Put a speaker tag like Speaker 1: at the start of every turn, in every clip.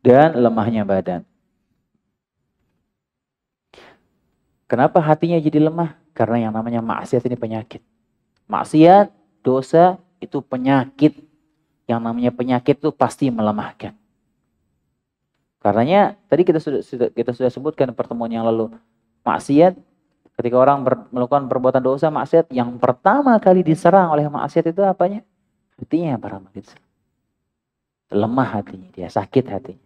Speaker 1: dan lemahnya badan. Kenapa hatinya jadi lemah? Karena yang namanya maksiat ini penyakit. Maksiat, dosa itu penyakit. Yang namanya penyakit itu pasti melemahkan. Karenanya tadi kita sudah sebutkan pertemuan yang lalu. Maksiat, ketika orang melakukan perbuatan dosa maksiat, yang pertama kali diserang oleh maksiat itu apanya? Hatinya yang pertama diserang. Lemah hatinya, dia sakit hatinya.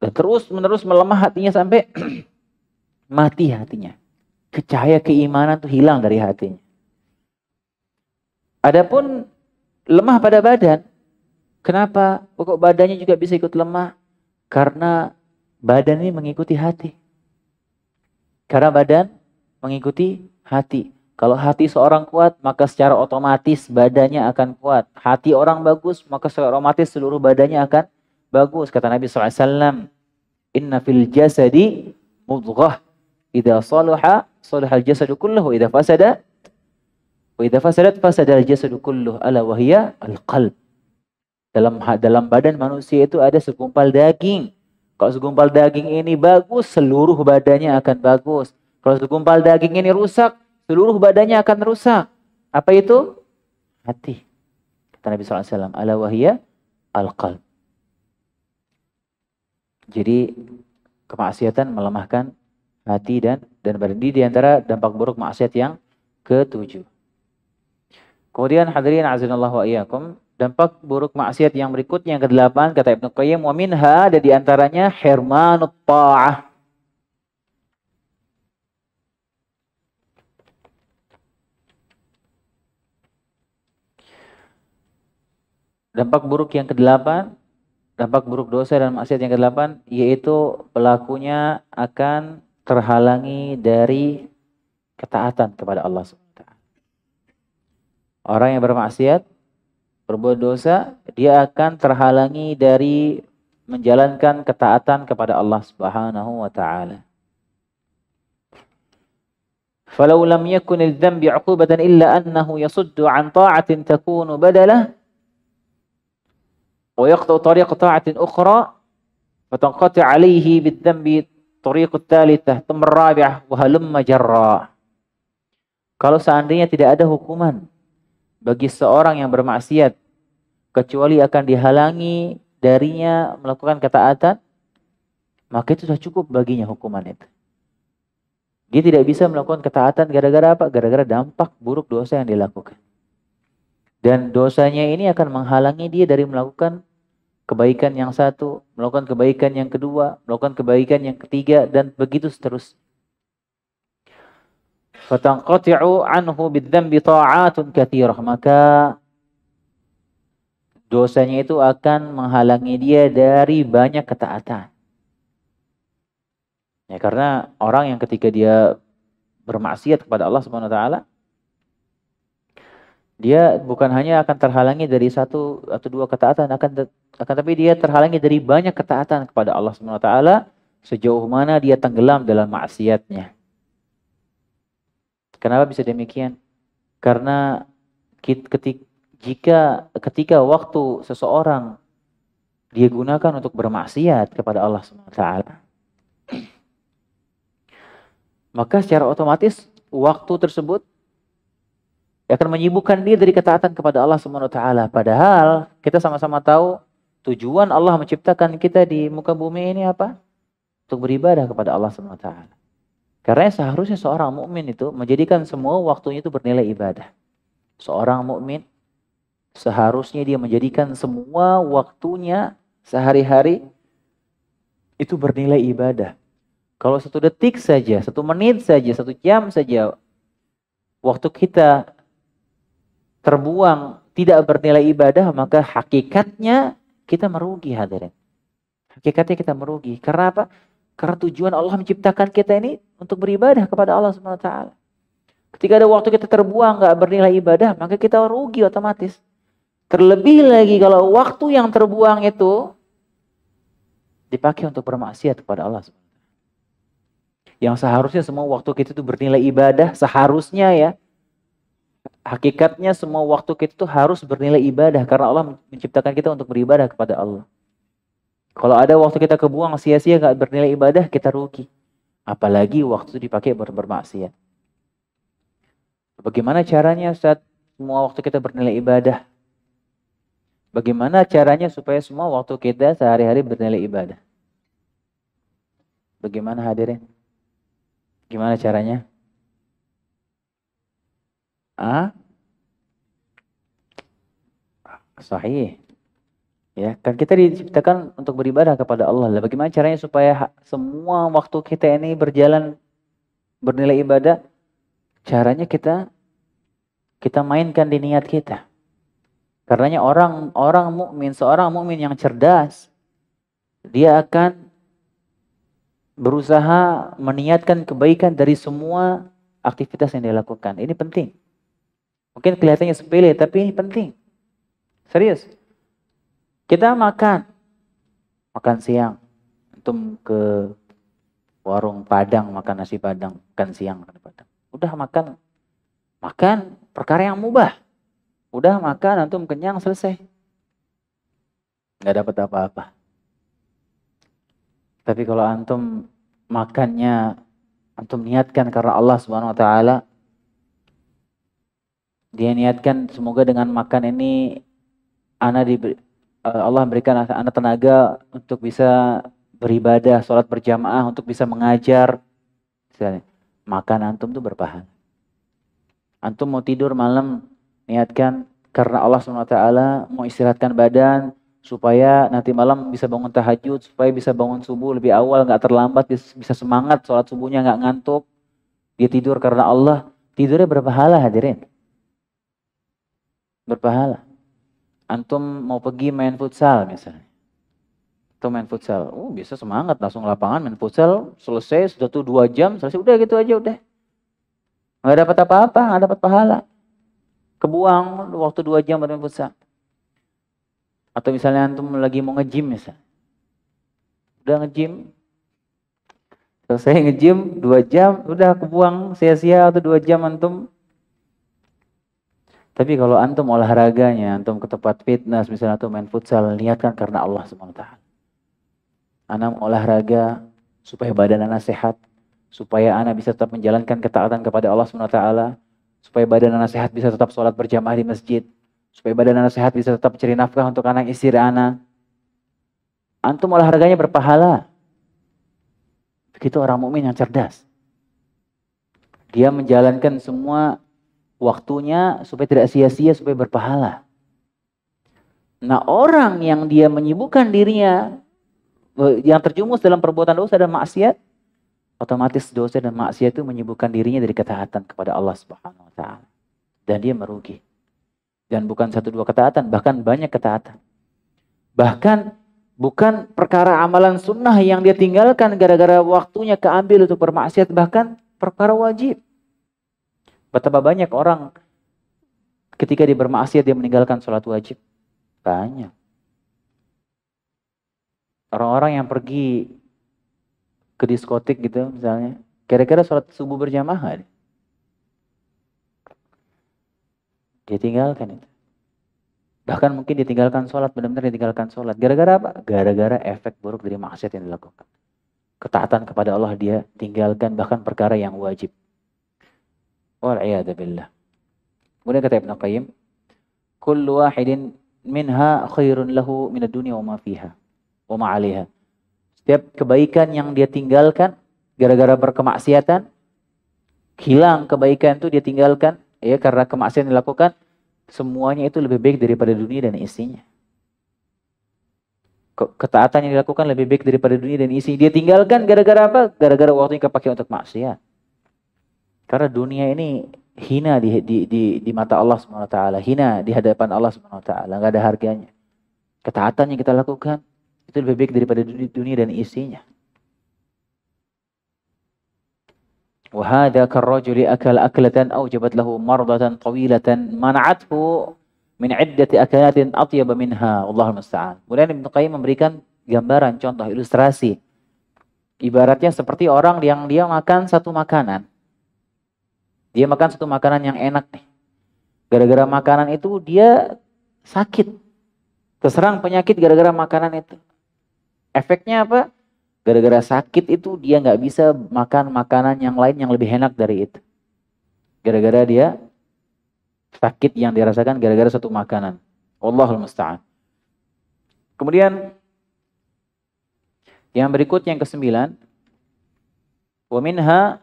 Speaker 1: Dan terus menerus melemah hatinya sampai mati hatinya. Cahaya keimanan itu hilang dari hatinya. Adapun lemah pada badan, kenapa? Pokok badannya juga bisa ikut lemah. Karena badan ini mengikuti hati. Karena badan mengikuti hati. Kalau hati seorang kuat, maka secara otomatis badannya akan kuat. Hati orang bagus, maka secara otomatis seluruh badannya akan bagus. Kata Nabi SAW, Inna fil jasadi mudghah. Idza salaha, salahal jasadu kulluhu. Idza fasada, wa idza fasadat, fasadal jasadu kulluhu. Ala wahiyya al-qalb. Dalam badan manusia itu ada segumpal daging. Kalau segumpal daging ini bagus, seluruh badannya akan bagus. Kalau segumpal daging ini rusak, seluruh badannya akan rusak. Apa itu? Hati. Kata Nabi SAW, ala wahiyya al-qalb. Jadi kemaksiatan melemahkan hati dan badan. Ini diantara dampak buruk maksiat yang ke-7. Kemudian hadirin azanallahu wa iyyakum, dampak buruk maksiat yang berikutnya yang ke-8 kata Ibnu Qayyim, wa minha, ada diantaranya hirmanut ta'ah. Dampak buruk yang ke-8, dampak buruk dosa dan maksiat yang ke-8, yaitu pelakunya akan terhalangi dari ketaatan kepada Allah SWT. Orang yang bermaksiat, berbuat dosa, dia akan terhalangi dari menjalankan ketaatan kepada Allah Subhanahu wa taala. Falau lam yakun al-dhanbi 'uqubatan illa annahu yasuddu 'an ta'atin takunu badalah wa yaqta'u tariq ta'atin ukhra fatanqati 'alayhi bid-dhanbi tariq ats-tsalitsah thumma ar-rabi'ah wa halumma jarra. Kalau seandainya tidak ada hukuman bagi seorang yang bermaksiat kecuali akan dihalangi darinya melakukan ketaatan, maka itu sudah cukup baginya hukuman itu. Dia tidak bisa melakukan ketaatan gara-gara apa? Gara-gara dampak buruk dosa yang dilakukan. Dan dosanya ini akan menghalangi dia dari melakukan kebaikan yang satu, melakukan kebaikan yang kedua, melakukan kebaikan yang ketiga, dan begitu seterusnya. Fatanqati'u anhu bidzambi ta'atun katsirah, maka dosanya itu akan menghalangi dia dari banyak ketaatan. Ya, karena orang yang ketika dia bermaksiat kepada Allah Subhanahu wa taala, dia bukan hanya akan terhalangi dari satu atau dua ketaatan, akan tapi dia terhalangi dari banyak ketaatan kepada Allah Subhanahu wa taala sejauh mana dia tenggelam dalam maksiatnya. Kenapa bisa demikian? Karena ketika waktu seseorang dia gunakan untuk bermaksiat kepada Allah Subhanahu wa taala, maka secara otomatis waktu tersebut akan menyibukkan dia dari ketaatan kepada Allah Subhanahu wa taala. Padahal kita sama-sama tahu tujuan Allah menciptakan kita di muka bumi ini apa? Untuk beribadah kepada Allah Subhanahu wa taala. Karena seharusnya seorang mukmin itu menjadikan semua waktunya itu bernilai ibadah. Seorang mukmin seharusnya dia menjadikan semua waktunya sehari-hari itu bernilai ibadah. Kalau 1 detik saja, 1 menit saja, 1 jam saja waktu kita terbuang tidak bernilai ibadah, maka hakikatnya kita merugi, hadirin. Hakikatnya kita merugi. Karena apa? Karena tujuan Allah menciptakan kita ini untuk beribadah kepada Allah Subhanahu wa taala. Ketika ada waktu kita terbuang nggak bernilai ibadah, maka kita rugi otomatis. Terlebih lagi kalau waktu yang terbuang itu dipakai untuk bermaksiat kepada Allah Subhanahu wa taala. Yang seharusnya semua waktu kita itu bernilai ibadah, seharusnya ya. Hakikatnya semua waktu kita itu harus bernilai ibadah karena Allah menciptakan kita untuk beribadah kepada Allah. Kalau ada waktu kita kebuang sia-sia nggak bernilai ibadah, kita rugi. Apalagi waktu dipakai bermaksiat. Bagaimana caranya saat semua waktu kita bernilai ibadah? Bagaimana caranya supaya semua waktu kita sehari-hari bernilai ibadah? Bagaimana hadirin? Gimana caranya? Ah, sahih. Ya, kan kita diciptakan untuk beribadah kepada Allah. Bagaimana caranya supaya semua waktu kita ini berjalan bernilai ibadah? Caranya kita mainkan di niat kita. Karenanya seorang mukmin yang cerdas, dia akan berusaha meniatkan kebaikan dari semua aktivitas yang dia lakukan. Ini penting. Mungkin kelihatannya sepele, tapi ini penting. Serius. Kita makan siang. Antum ke warung Padang, makan nasi Padang, makan siang, makan Padang. Udah makan perkara yang mubah. Udah makan, antum kenyang, selesai. Nggak dapat apa-apa. Tapi kalau antum makannya, antum niatkan karena Allah Subhanahu Wa Taala, dia niatkan semoga dengan makan ini Allah memberikan anak tenaga untuk bisa beribadah, sholat berjamaah, untuk bisa mengajar. Misalnya, makan antum tuh berpahala. Antum mau tidur malam, niatkan karena Allah SWT mau istirahatkan badan supaya nanti malam bisa bangun tahajud, supaya bisa bangun subuh lebih awal, nggak terlambat, bisa semangat sholat subuhnya, nggak ngantuk. Dia tidur karena Allah, tidurnya berpahala hadirin. Berpahala. Antum mau pergi main futsal misalnya. Atau main futsal, bisa semangat langsung lapangan main futsal, selesai sudah tuh 2 jam, selesai udah gitu aja udah. Nggak dapat apa-apa, nggak dapat pahala. Kebuang waktu 2 jam bermain futsal. Atau misalnya antum lagi mau nge-gym misalnya. Udah nge-gym. Selesai nge-gym 2 jam, udah kebuang sia-sia atau 2 jam antum. Tapi kalau antum olahraganya, antum ke tempat fitness misalnya atau main futsal, niatkan karena Allah SWT. Ana olahraga supaya badan ana sehat, supaya ana bisa tetap menjalankan ketaatan kepada Allah SWT, supaya badan ana sehat bisa tetap sholat berjamaah di masjid, supaya badan ana sehat bisa tetap cari nafkah untuk anak istri ana. Antum olahraganya berpahala. Begitu orang mukmin yang cerdas. Dia menjalankan semua waktunya supaya tidak sia-sia, supaya berpahala. Nah, orang yang dia menyibukkan dirinya, yang terjumus dalam perbuatan dosa dan maksiat, otomatis dosa dan maksiat itu menyibukkan dirinya dari ketaatan kepada Allah Subhanahu Wa Taala, dan dia merugi. Dan bukan 1-2 ketaatan, bahkan banyak ketaatan. Bahkan bukan perkara amalan sunnah yang dia tinggalkan gara-gara waktunya keambil untuk bermaksiat, bahkan perkara wajib. Betapa banyak orang ketika dia bermaksiat dia meninggalkan sholat wajib. Banyak. Orang-orang yang pergi ke diskotik gitu misalnya, kira-kira sholat subuh berjamaah dia tinggalkan itu. Bahkan mungkin ditinggalkan sholat, benar-benar ditinggalkan sholat. Gara-gara apa? Gara-gara efek buruk dari maksiat yang dilakukan. Ketaatan kepada Allah dia tinggalkan, bahkan perkara yang wajib. Wal'iyadu billah. Kemudian kata Ibnu Qayyim, kullu wahidin minha khairun lahu minad dunya wa ma fiha wa ma 'alaiha. Setiap kebaikan yang dia tinggalkan gara-gara berkemaksiatan, hilang kebaikan itu dia tinggalkan ya karena kemaksiatan dilakukan, semuanya itu lebih baik daripada dunia dan isinya. Ketaatan yang dilakukan lebih baik daripada dunia dan isi. Dia tinggalkan gara-gara apa? Gara-gara waktunya kepakai untuk maksiat. Karena dunia ini hina di mata Allah SWT, hina di hadapan Allah SWT, nggak ada harganya. Ketaatan yang kita lakukan itu lebih baik daripada dunia dan isinya. Wa hadza karrajuli akal aklatan awjabat lahu mardatan tawilatan man'athu min iddati akalatin atyaba minha, wallahul musta'an. Kemudian Ibnu Qayyim memberikan gambaran, contoh, ilustrasi. Ibaratnya seperti orang yang dia makan satu makanan. Dia makan satu makanan yang enak nih. Gara-gara makanan itu dia sakit. Terserang penyakit gara-gara makanan itu. Efeknya apa? Gara-gara sakit itu dia nggak bisa makan makanan yang lain yang lebih enak dari itu. Gara-gara dia sakit yang dirasakan gara-gara satu makanan. Wallahul musta'an. Kemudian yang berikutnya yang ke-9, wa minha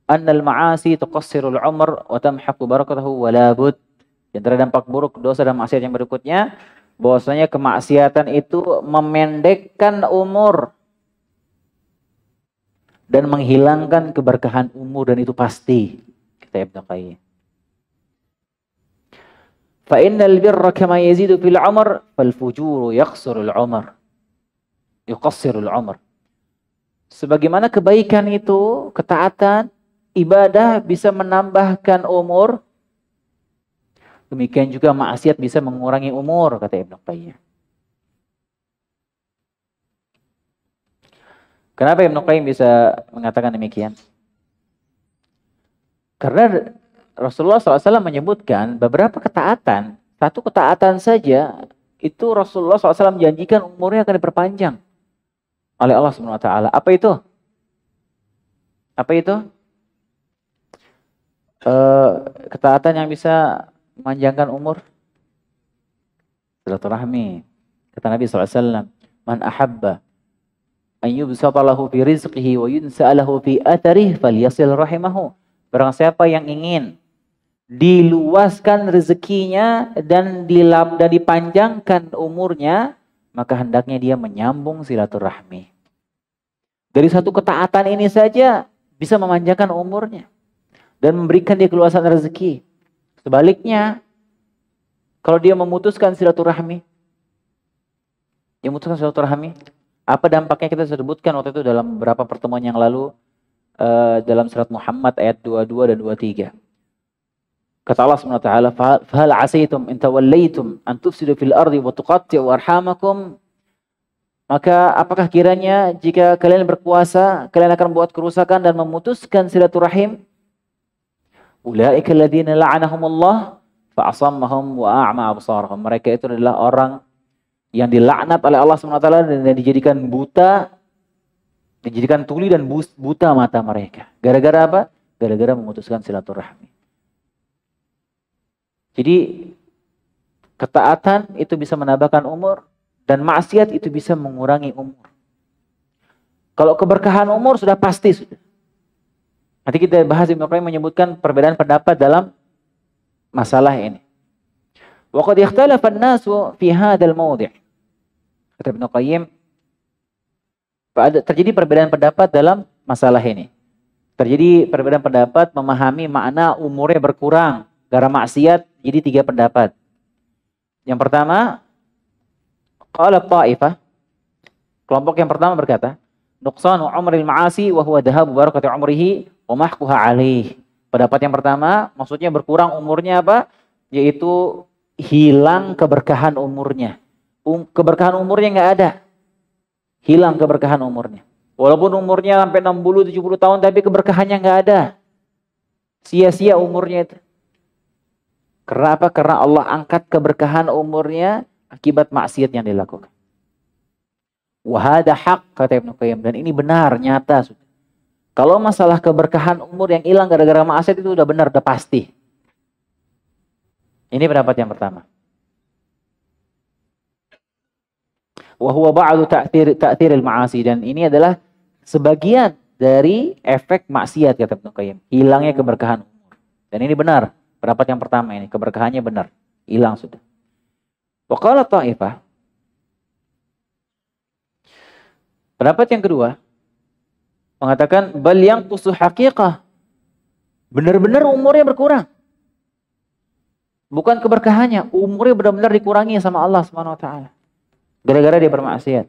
Speaker 1: anna al-ma'asi tuqassiru al-umr wa tamhaqu barakatahu wa la bud. Yang terdampak buruk dosa dan maksiat yang berikutnya, bahwasanya kemaksiatan itu memendekkan umur dan menghilangkan keberkahan umur, dan itu pasti, kata Ibnu Qayyim. Fa innal birra kama yazidu fil umr fal fujuru yaqsuru al umr. Yuqassiru al umr. Sebagaimana kebaikan itu, ketaatan, ibadah bisa menambahkan umur, demikian juga maksiat bisa mengurangi umur, kata Ibnu Qayyim. Kenapa Ibnu Qayyim bisa mengatakan demikian? Karena Rasulullah SAW menyebutkan beberapa ketaatan. Satu ketaatan saja, itu Rasulullah SAW menjanjikan umurnya akan diperpanjang oleh Allah SWT. Apa itu? Apa itu? Ketaatan yang bisa memanjangkan umur. Silaturahmi. Kata Nabi SAW, man ahabba an yubsata lahu fi rizqihi wa yunsa lahu fi atharih falyasil rahimahu. Barang siapa yang ingin diluaskan rezekinya dan dipanjangkan umurnya, maka hendaknya dia menyambung silaturahmi. Dari satu ketaatan ini saja bisa memanjangkan umurnya dan memberikan dia keluasan rezeki. Sebaliknya, kalau dia memutuskan silaturahmi, apa dampaknya kita sebutkan waktu itu dalam beberapa pertemuan yang lalu dalam surat Muhammad ayat 22 dan 23. Kata Allah SWT, "Fahal asaitum in tawallaitum an tufsidu fil ardi wa tuqatti'u arhamakum?" Maka apakah kiranya jika kalian berkuasa, kalian akan membuat kerusakan dan memutuskan silaturahim? Ulaika alladziina la'anahumullah fa asammahum wa a'ma absarahum. Mereka itu adalah orang yang dilaknat oleh Allah SWT dan dijadikan buta, dijadikan tuli dan buta mata mereka. Gara-gara apa? Gara-gara memutuskan silaturahmi. Jadi ketaatan itu bisa menambahkan umur dan maksiat itu bisa mengurangi umur. Kalau keberkahan umur sudah pasti sudah. Nanti kita bahas, Ibnu Qayyim menyebutkan perbedaan pendapat dalam masalah ini. Wa qad ikhtalafa an-nasu fi hadzal mawdi'. Kata Ibnu Qayyim, terjadi perbedaan pendapat dalam masalah ini. Terjadi perbedaan pendapat memahami makna umurnya berkurang gara maksiat, jadi 3 pendapat. Yang pertama, qala ta'ifah, kelompok yang pertama berkata, nuqsanu umril ma'asi wa huwa dhahabu barakati umrihi wa mahquha alaih. Pendapat yang pertama, maksudnya berkurang umurnya apa? Yaitu hilang keberkahan umurnya. Keberkahan umurnya nggak ada. Hilang keberkahan umurnya. Walaupun umurnya sampai 60-70 tahun, tapi keberkahannya nggak ada. Sia-sia umurnya itu. Karena apa? Karena Allah angkat keberkahan umurnya akibat maksiat yang dilakukan. Wahada haq, kata Ibnu Qayyim, dan ini benar, nyata. Kalau masalah keberkahan umur yang hilang gara-gara maksiat itu udah benar, udah pasti. Ini pendapat yang pertama. Wa huwa ba'du ta'thiril ma'asi, dan ini adalah sebagian dari efek maksiat, kata Ibnu Qayyim, hilangnya keberkahan umur. Dan ini benar, pendapat yang pertama ini, keberkahannya benar, hilang sudah. Wa qala ta'ifah, pendapat yang kedua mengatakan bal yanqusu haqiqah, benar-benar umurnya berkurang. Bukan keberkahannya, umurnya benar-benar dikurangi sama Allah Subhanahu wa taala. Gara-gara dia bermaksiat.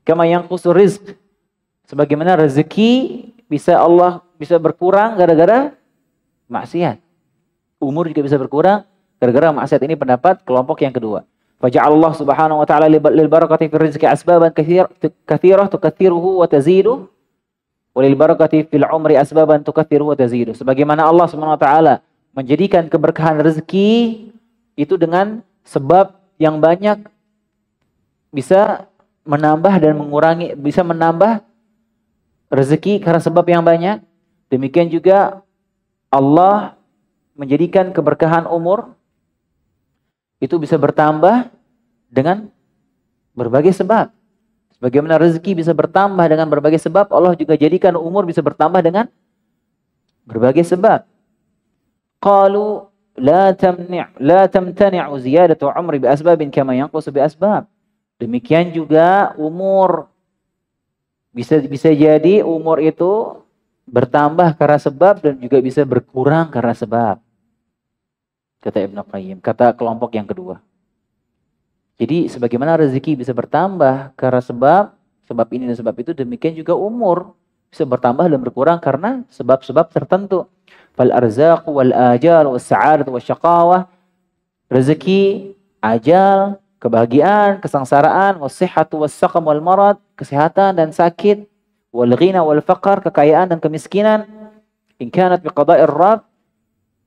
Speaker 1: Kama yanqusu rizq, sebagaimana rezeki Allah bisa berkurang gara-gara maksiat. Umur juga bisa berkurang gara-gara maksiat. Ini pendapat kelompok yang kedua. Faja'alallah subhanahu wa ta'ala lil barakati fil rizqi asbaban katsirah tukathiruhu wa tazidu wa lil barakati fil umri asbaban tukathiruhu wa tazidu. Sebagaimana Allah Subhanahu wa taala menjadikan keberkahan rezeki itu dengan sebab yang banyak bisa menambah dan mengurangi, bisa menambah rezeki karena sebab yang banyak. Demikian juga Allah menjadikan keberkahan umur itu bisa bertambah dengan berbagai sebab. Sebagaimana rezeki bisa bertambah dengan berbagai sebab, Allah juga jadikan umur bisa bertambah dengan berbagai sebab. Qalu la tamtani'u ziyadatu umri bi asbabin kama yanqusu bi asbab. Demikian juga umur bisa jadi umur itu bertambah karena sebab dan juga bisa berkurang karena sebab. Kata Ibnu Qayyim, kata kelompok yang kedua. Jadi sebagaimana rezeki bisa bertambah karena sebab ini dan sebab itu, demikian juga umur bisa bertambah dan berkurang karena sebab-sebab tertentu. Fal arzaq wal ajal was sa'adat was syaqawah. Rezeki, ajal, kebahagiaan, kesengsaraan, was sihhatu was saqam wal marad, kesehatan dan sakit, wal ghina wal faqr, kekayaan dan kemiskinan. In kanat biqada'ir rabb,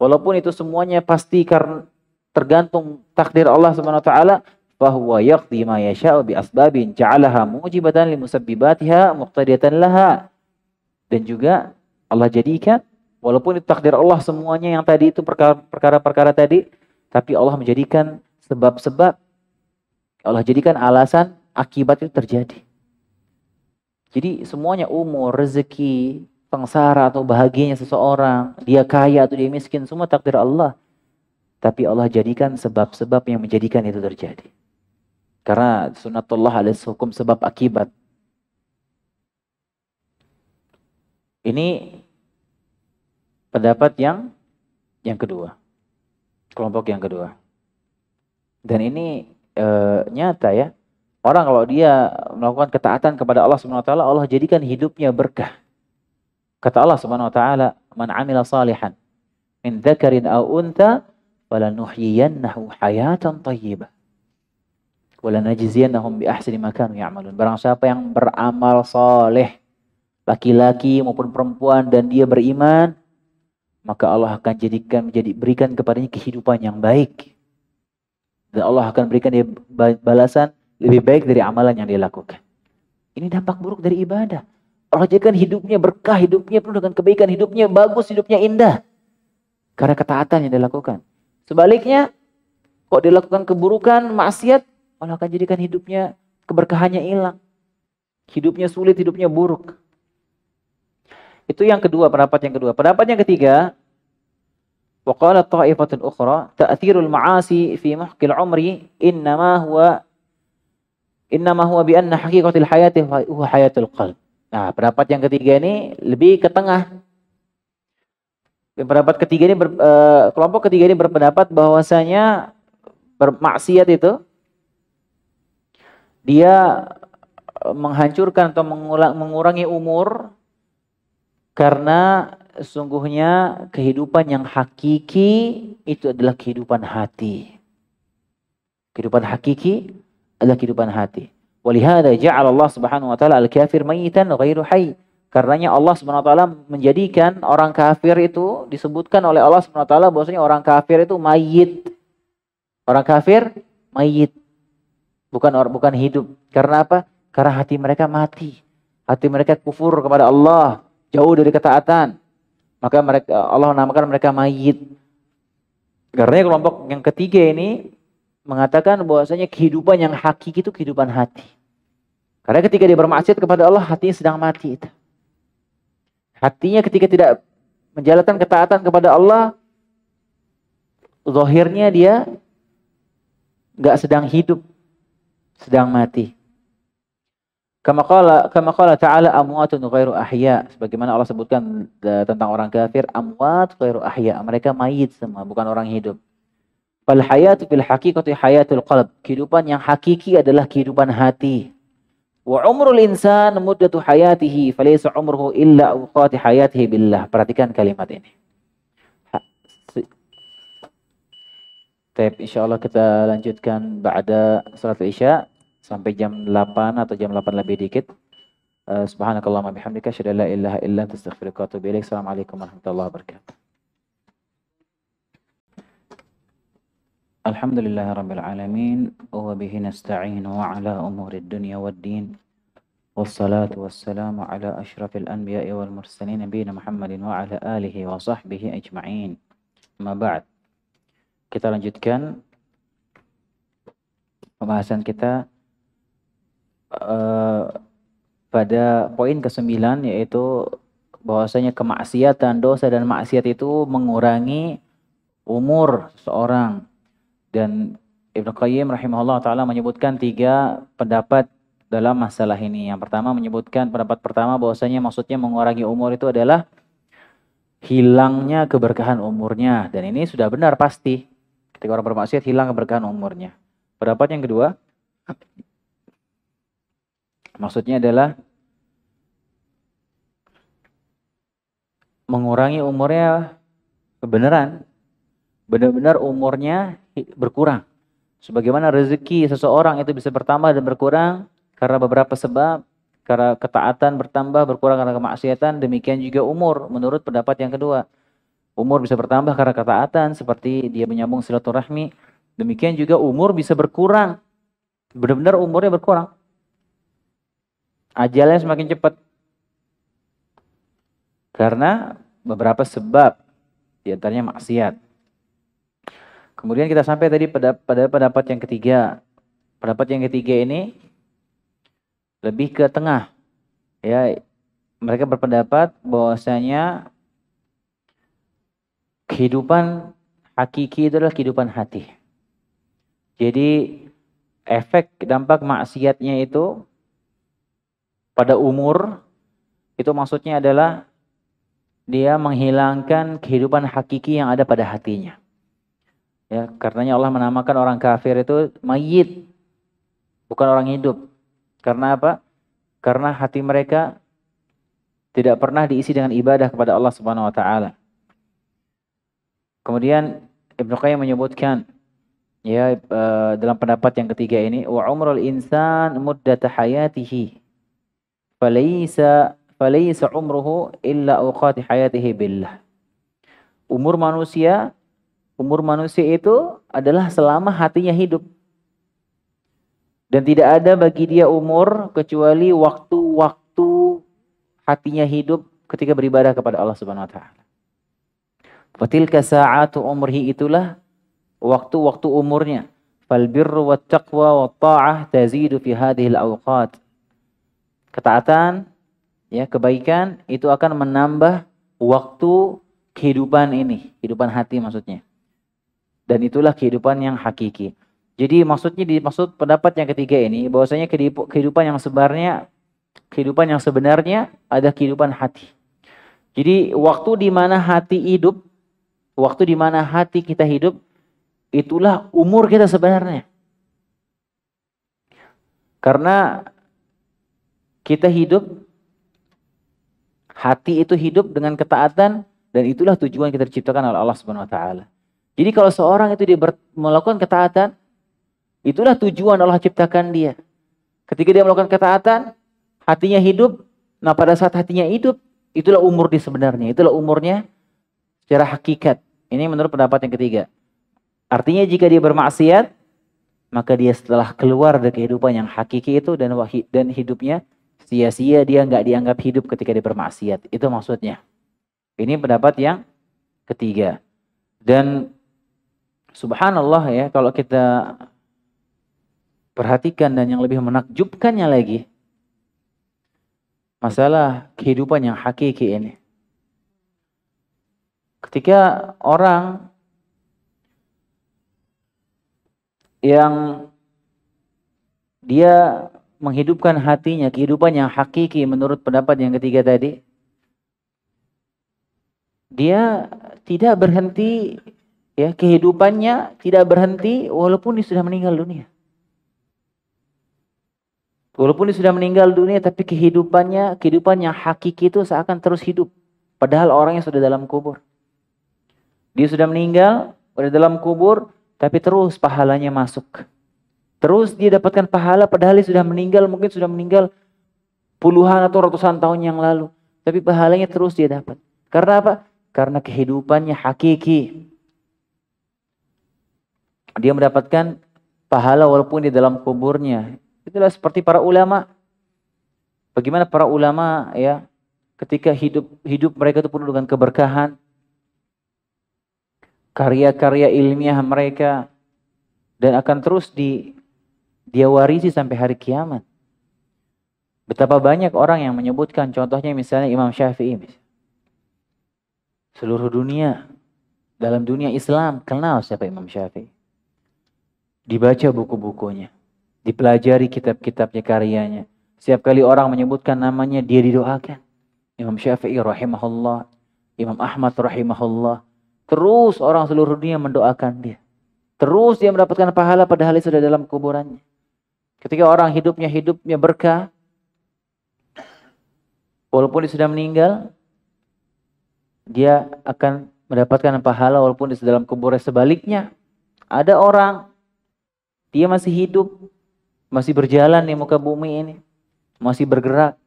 Speaker 1: walaupun itu semuanya pasti karena tergantung takdir Allah Subhanahu wa taala, fahuwa yaqdi ma yasha'u bi asbabin ja'alaha mujibatan li musabbibatiha muqtadiyatan laha. Dan juga Allah jadikan walaupun itu takdir Allah semuanya yang tadi itu perkara-perkara tadi, tapi Allah menjadikan sebab-sebab, Allah jadikan alasan akibat itu terjadi. Jadi semuanya umur, rezeki, sengsara atau bahagianya seseorang, dia kaya atau dia miskin, semua takdir Allah. Tapi Allah jadikan sebab-sebab yang menjadikan itu terjadi. Karena sunatullah alis hukum sebab akibat. Ini pendapat yang kedua. Kelompok yang kedua. Dan ini nyata ya. Orang kalau dia melakukan ketaatan kepada Allah Subhanahu wa taala, Allah jadikan hidupnya berkah. Kata Allah Subhanahu wa taala, "Man 'amila salihan min dzakarin aw untha falanuhyiyannahu hayatan thayyibah. Walanajziyannahum bi ahsani ma kanu ya'malun." Barang siapa yang beramal saleh, laki-laki maupun perempuan, dan dia beriman, maka Allah akan berikan kepadanya kehidupan yang baik. Dan Allah akan berikan dia balasan lebih baik dari amalan yang dia lakukan. Ini dampak buruk dari ibadah. Allah jadikan hidupnya berkah, hidupnya penuh dengan kebaikan, hidupnya bagus, hidupnya indah. Karena ketaatan yang dilakukan. Sebaliknya, kok dilakukan keburukan, maksiat, Allah akan jadikan hidupnya, keberkahannya hilang. Hidupnya sulit, hidupnya buruk. Itu yang kedua, pendapat yang kedua. Pendapat yang ketiga, wa qala ta'ifatun ukhra, ta'thirul ma'asi fi muhqil umri innama huwa bi anna haqiqatil hayati huwa hayatul qalb. Nah, pendapat yang ketiga ini lebih ke tengah. Pendapat ketiga ini kelompok ketiga ini berpendapat bahwasanya bermaksiat itu dia menghancurkan atau mengurangi umur karena sesungguhnya kehidupan yang hakiki itu adalah kehidupan hati. Kehidupan hakiki adalah kehidupan hati. Walihada ja'ala Allah Subhanahu wa taala al-kafir mayitan ghairu hayy. Karenanya Allah Subhanahu wa taala menjadikan orang kafir itu, disebutkan oleh Allah Subhanahu wa taala bahwasanya orang kafir itu mayit. Orang kafir mayit. Bukan hidup. Karena apa? Karena hati mereka mati. Hati mereka kufur kepada Allah, jauh dari ketaatan. Maka Allah namakan mereka mayit. Karena kelompok yang ketiga ini mengatakan bahwasanya kehidupan yang hakiki itu kehidupan hati. Karena ketika dia bermaksiat kepada Allah, hatinya sedang mati itu. Hatinya ketika tidak menjalankan ketaatan kepada Allah, zahirnya dia enggak sedang hidup, sedang mati. Kama qala ta'ala amwatun ghairu ahya. Sebagaimana Allah sebutkan tentang orang kafir, amwat ghairu ahya. Mereka mayit semua, bukan orang hidup. Fal hayatu fil haqiqati hayatul qalb. Kehidupan yang hakiki adalah kehidupan hati. Wa umrul insan muddatu hayatihi falaysa umruhu illa awqati hayatihi billah. Perhatikan kalimat ini. Baik, insyaallah kita lanjutkan ba'da salat Isya sampai jam 8 atau jam 8 lebih dikit. Subhanakallahumma bihamdika asyhadu an la ilaha illa anta astaghfiruka wa atubu ilaik. Assalamualaikum warahmatullahi wabarakatuh. Alhamdulillahirabbil alamin wa bihi nasta'in wa ala umuri dunya waddin. Wassalatu wassalamu ala asyrafil anbiya'i wal mursalin nabiyina Muhammadin wa ala alihi wa sahbihi ajma'in. Amma ba'd. Kita lanjutkan pembahasan kita pada poin ke-9, yaitu bahwasanya kemaksiatan, dosa dan maksiat itu mengurangi umur seseorang. Dan Ibnu Qayyim rahimahullah ta'ala menyebutkan 3 pendapat dalam masalah ini. Yang pertama menyebutkan pendapat pertama bahwasanya maksudnya mengurangi umur itu adalah hilangnya keberkahan umurnya. Dan ini sudah benar pasti. Ketika orang bermaksiat hilang keberkahan umurnya. Pendapat yang kedua maksudnya adalah mengurangi umurnya beneran. Benar-benar umurnya berkurang. Sebagaimana rezeki seseorang itu bisa bertambah dan berkurang karena beberapa sebab, karena ketaatan bertambah, berkurang karena kemaksiatan, demikian juga umur menurut pendapat yang kedua. Umur bisa bertambah karena ketaatan seperti dia menyambung silaturahmi, demikian juga umur bisa berkurang. Benar-benar umurnya berkurang. Ajalnya semakin cepat. Karena beberapa sebab, di antaranya maksiat. Kemudian kita sampai tadi pada pendapat yang ketiga. Pendapat yang ketiga ini lebih ke tengah. Ya, mereka berpendapat bahwasanya kehidupan hakiki itu adalah kehidupan hati. Jadi efek dampak maksiatnya itu pada umur itu maksudnya adalah dia menghilangkan kehidupan hakiki yang ada pada hatinya. Ya, karenanya Allah menamakan orang kafir itu mayit, bukan orang hidup. Karena apa? Karena hati mereka tidak pernah diisi dengan ibadah kepada Allah Subhanahu wa taala. Kemudian Ibnu Qayyim menyebutkan ya dalam pendapat yang ketiga ini, wa umrul insan muddat hayatihi falaysa umruhu illa awqat hayatihi billah. Umur manusia itu adalah selama hatinya hidup. Dan tidak ada bagi dia umur kecuali waktu-waktu hatinya hidup ketika beribadah kepada Allah Subhanahu wa taala. Fatilka sa'atu umrihi, itulah waktu-waktu umurnya. Fal birru wat taqwa wat ta'ah tazidu fi hadhihi al-awqat. Ketaatan, ya, kebaikan itu akan menambah waktu kehidupan ini, kehidupan hati maksudnya. Dan itulah kehidupan yang hakiki. Jadi maksudnya dimaksud pendapat yang ketiga ini bahwasanya kehidupan yang sebenarnya ada kehidupan hati. Jadi waktu di mana hati hidup, waktu di mana hati kita hidup, itulah umur kita sebenarnya. Karena kita hidup, hati itu hidup dengan ketaatan, dan itulah tujuan kita diciptakan oleh Allah Subhanahu wa taala. Jadi kalau seorang itu dia melakukan ketaatan, itulah tujuan Allah ciptakan dia. Ketika dia melakukan ketaatan, hatinya hidup. Nah, pada saat hatinya hidup, itulah umur dia sebenarnya. Itulah umurnya secara hakikat. Ini menurut pendapat yang ketiga. Artinya jika dia bermaksiat, maka dia setelah keluar dari kehidupan yang hakiki itu dan hidupnya sia-sia, dia nggak dianggap hidup ketika dia bermaksiat. Itu maksudnya. Ini pendapat yang ketiga. Dan subhanallah ya, kalau kita perhatikan dan yang lebih menakjubkannya lagi, masalah kehidupan yang hakiki ini. Ketika orang yang dia menghidupkan hatinya, kehidupan yang hakiki menurut pendapat yang ketiga tadi, dia tidak berhenti, ya, kehidupannya tidak berhenti walaupun dia sudah meninggal dunia. Walaupun dia sudah meninggal dunia, tapi kehidupan yang hakiki itu seakan terus hidup. Padahal orangnya sudah dalam kubur. Dia sudah meninggal, sudah dalam kubur, tapi terus pahalanya masuk. Terus dia dapatkan pahala padahal dia sudah meninggal, mungkin sudah meninggal puluhan atau ratusan tahun yang lalu. Tapi pahalanya terus dia dapat. Karena apa? Karena kehidupannya hakiki. Dia mendapatkan pahala walaupun di dalam kuburnya. Itulah seperti para ulama. Bagaimana para ulama ya, ketika hidup mereka itu penuh dengan keberkahan, karya-karya ilmiah mereka, dan akan terus dia warisi sampai hari kiamat. Betapa banyak orang yang menyebutkan, contohnya misalnya Imam Syafi'i. Seluruh dunia, dalam dunia Islam, kenal siapa Imam Syafi'i. Dibaca buku-bukunya, dipelajari kitab-kitabnya, karyanya. Setiap kali orang menyebutkan namanya, dia didoakan. Imam Syafi'i rahimahullah, Imam Ahmad rahimahullah. Terus orang seluruh dunia mendoakan dia. Terus dia mendapatkan pahala padahal dia sudah dalam kuburannya. Ketika orang hidupnya berkah, walaupun dia sudah meninggal, dia akan mendapatkan pahala walaupun dia sudah dalam kuburnya. Sebaliknya, ada orang, dia masih hidup, masih berjalan di muka bumi ini, masih bergerak,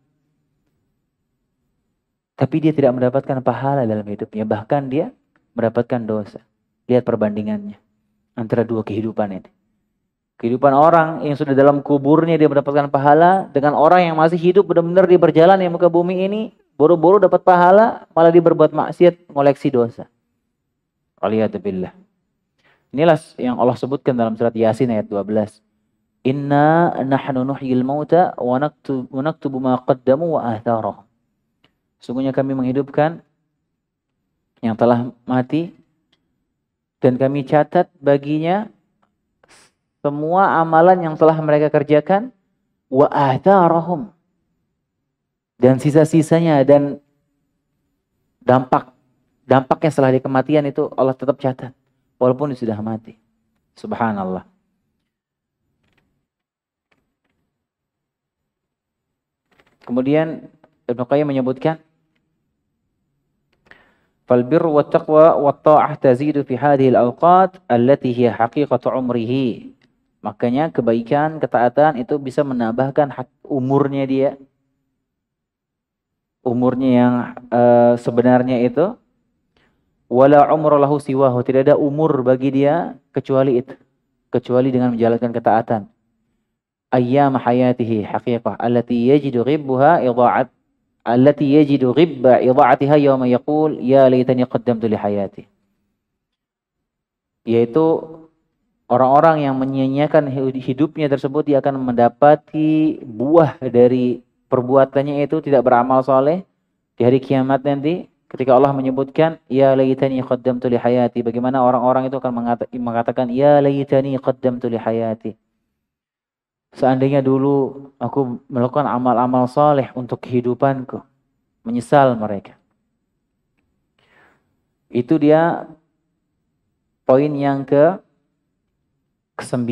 Speaker 1: tapi dia tidak mendapatkan pahala dalam hidupnya. Bahkan dia mendapatkan dosa. Lihat perbandingannya antara dua kehidupan ini. Kehidupan orang yang sudah dalam kuburnya dia mendapatkan pahala, dengan orang yang masih hidup benar-benar dia berjalan di muka bumi ini, buru-buru dapat pahala, malah dia berbuat maksiat, ngoleksi dosa. Waliyadzubillah. Inilah yang Allah sebutkan dalam surat Yasin ayat 12. Inna nahnu nuhyil mauta wa naktubu ma qaddamu wa atharahum. Sungguhnya kami menghidupkan yang telah mati dan kami catat baginya semua amalan yang telah mereka kerjakan wa atharahum, dan sisa-sisanya dan dampaknya setelah kematian itu Allah tetap catat walaupun dia sudah mati. Subhanallah. Kemudian Ibnu Qayyim menyebutkan, fal birru wat taqwa wat ta'ah tazidu fi hadhihi al-awqat allati hiya haqiqatu umrihi. Makanya kebaikan, ketaatan itu bisa menambahkan umurnya dia. Umurnya yang sebenarnya itu, wala umra lahu siwahu, tidak ada umur bagi dia kecuali itu, kecuali dengan menjalankan ketaatan. Ayyam hayatihi haqiqah allati yajidu ghibbaha idha'atiha yawma yaqul ya laitani qaddamtu li hayati. Yaitu orang-orang yang menyia-nyiakan hidupnya tersebut, dia akan mendapati buah dari perbuatannya itu, tidak beramal soleh di hari kiamat nanti. Ketika Allah menyebutkan ya laitani qaddamtu li hayati, bagaimana orang-orang itu akan mengatakan ya laitani qaddamtu li hayati. Seandainya dulu aku melakukan amal-amal saleh untuk kehidupanku. Menyesal mereka. Itu dia poin yang ke-9.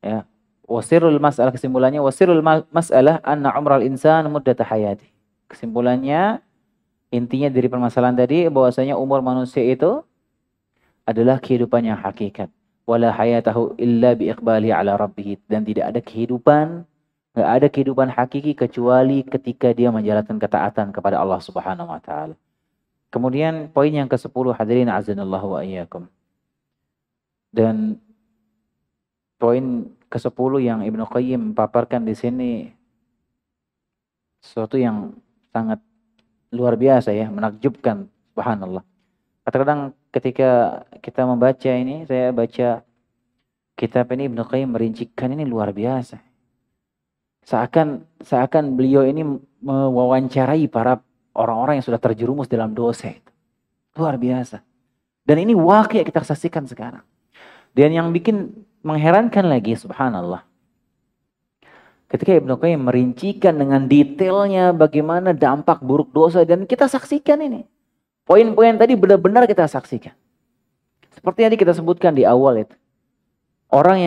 Speaker 1: Ya. Wasirul mas'alah, kesimpulannya wasirul mas'alah anna umral insan muddata hayati. Kesimpulannya, intinya dari permasalahan tadi bahwasanya umur manusia itu adalah kehidupan yang hakikat. Wala hayatahu illa bi iqbalihi ala rabbih, dan tidak ada kehidupan, enggak ada kehidupan hakiki kecuali ketika dia menjalankan ketaatan kepada Allah Subhanahu wa taala. Kemudian poin yang ke-10, hadirin azanallahu wa iyyakum. Dan poin ke-10 yang Ibnu Qayyim paparkan di sini sesuatu yang sangat luar biasa ya, menakjubkan, subhanallah. Kadang-kadang ketika kita membaca ini, saya baca kitab ini, Ibnu Qayyim merincikan ini luar biasa. Seakan beliau ini mewawancarai para orang-orang yang sudah terjerumus dalam dosa itu. Luar biasa. Dan ini wakil yang kita saksikan sekarang. Dan yang bikin mengherankan lagi, subhanallah, ketika Ibnu Qayyim merincikan dengan detailnya bagaimana dampak buruk dosa, dan kita saksikan ini. Poin-poin tadi benar-benar kita saksikan. Seperti yang kita sebutkan di awal itu. Orang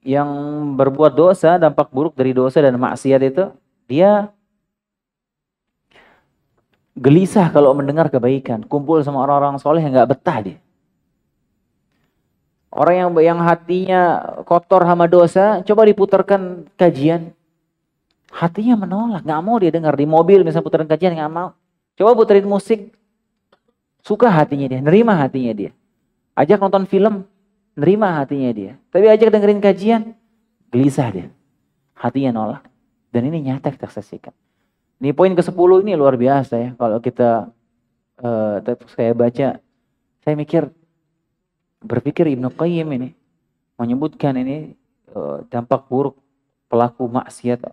Speaker 1: yang berbuat dosa, dampak buruk dari dosa dan maksiat itu, dia gelisah kalau mendengar kebaikan. Kumpul sama orang-orang soleh yang gak betah dia. Orang yang hatinya kotor sama dosa, coba diputarkan kajian. Hatinya menolak, gak mau dia dengar. Di mobil misalnya putaran kajian, gak mau. Coba puterin musik, suka hatinya dia, nerima hatinya dia. Ajak nonton film, nerima hatinya dia. Tapi ajak dengerin kajian, gelisah dia. Hatinya nolak. Dan ini nyata kita saksikan. Ini poin ke-10 ini luar biasa ya. Kalau kita saya baca, saya berpikir Ibnu Qayyim ini menyebutkan ini dampak buruk pelaku maksiat.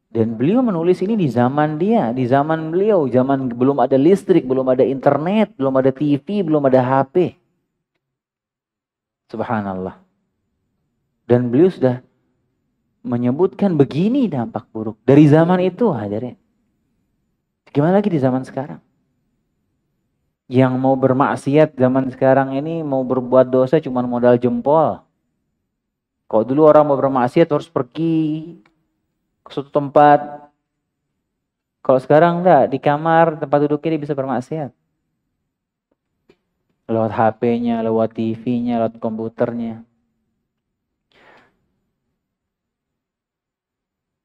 Speaker 1: Dan beliau menulis ini di zaman dia, di zaman beliau, zaman belum ada listrik, belum ada internet, belum ada TV, belum ada HP. Subhanallah. Dan beliau sudah menyebutkan begini dampak buruk. Dari zaman itu hadirin. Gimana lagi di zaman sekarang? Yang mau bermaksiat zaman sekarang ini mau berbuat dosa cuma modal jempol. Kalau dulu orang mau bermaksiat harus pergi ke suatu tempat. Kalau sekarang enggak, di kamar tempat duduknya dia bisa bermaksiat. Lewat HP-nya, lewat TV-nya, lewat komputernya.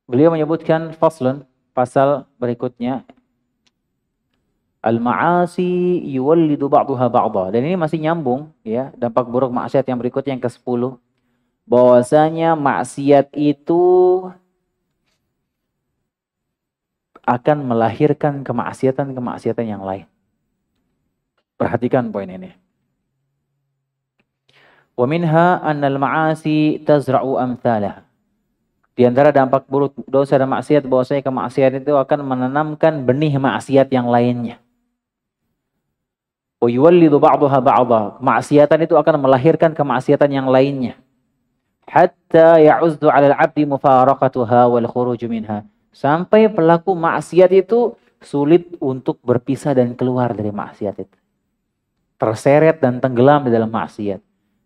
Speaker 1: Beliau menyebutkan faslun, pasal berikutnya. Al-ma'asi yuwallidu ba'duha ba'dha. Dan ini masih nyambung ya, dampak buruk maksiat yang berikutnya yang ke-10. Bahwasanya maksiat itu akan melahirkan kemaksiatan-kemaksiatan yang lain. Perhatikan poin ini. Wa minha annal ma'asi tazra'u amthalah. Di antara dampak buruk dosa dan maksiat bahwasanya kemaksiatan itu akan menanamkan benih maksiat yang lainnya. Wa yuwallidu ba'daha ba'dha. Maksiatan itu akan melahirkan kemaksiatan yang lainnya. Hatta ya'uzzu 'alal 'abdi mufaraqatuha wal khuruj minha. Sampai pelaku maksiat itu sulit untuk berpisah dan keluar dari maksiat itu. Terseret dan tenggelam di dalam maksiat.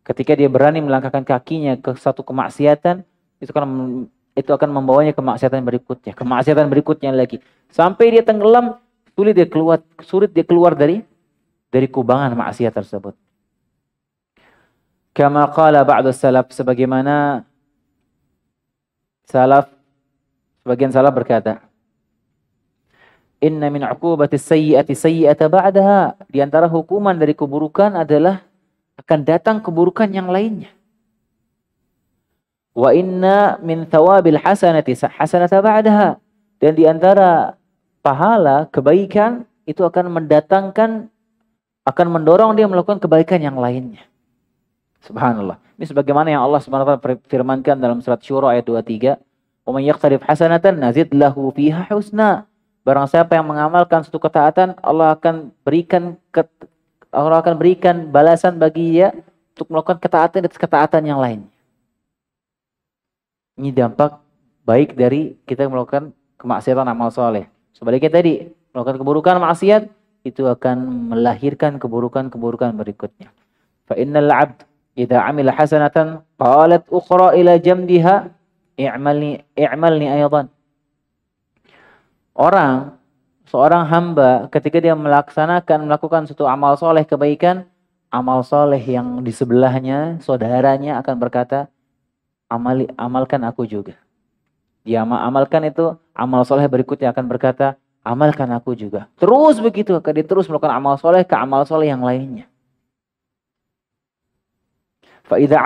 Speaker 1: Ketika dia berani melangkahkan kakinya ke satu kemaksiatan, itu akan membawanya ke kemaksiatan berikutnya lagi. Sampai dia tenggelam, sulit dia keluar dari kubangan maksiat tersebut. Kama qala ba'du salaf, sebagaimana sebagian salaf berkata, inna min 'uqubati sayyi'ati sayyi'ata ba'daha. Di antara hukuman dari keburukan adalah akan datang keburukan yang lainnya. Wa inna min thawabil hasanati hasanata ba'daha. Dan di antara pahala kebaikan itu akan mendorong dia melakukan kebaikan yang lainnya. Subhanallah. Ini sebagaimana yang Allah Subhanahu wa taala firmankan dalam surat Syura ayat 23, "Wa may yaqtarif hasanatan nazid lahu fiha husna." Barang siapa yang mengamalkan suatu ketaatan, Allah akan berikan balasan bagi dia untuk melakukan ketaatan dan ketaatan yang lain. Ini dampak baik dari kita melakukan kemaksiatan amal soleh. Sebaliknya tadi, melakukan keburukan maksiat itu akan melahirkan keburukan-keburukan berikutnya. Fa innal 'abd idza 'amila hasanatan qalat ukhra ila jamdiha i'malni aydan. Seorang hamba ketika dia melakukan suatu amal soleh kebaikan, amal soleh yang di sebelahnya, saudaranya akan berkata, amalkan aku juga. Dia amalkan itu, amal soleh berikutnya akan berkata, amalkan aku juga. Terus begitu, dia terus melakukan amal soleh ke amal soleh yang lainnya. Fa'idha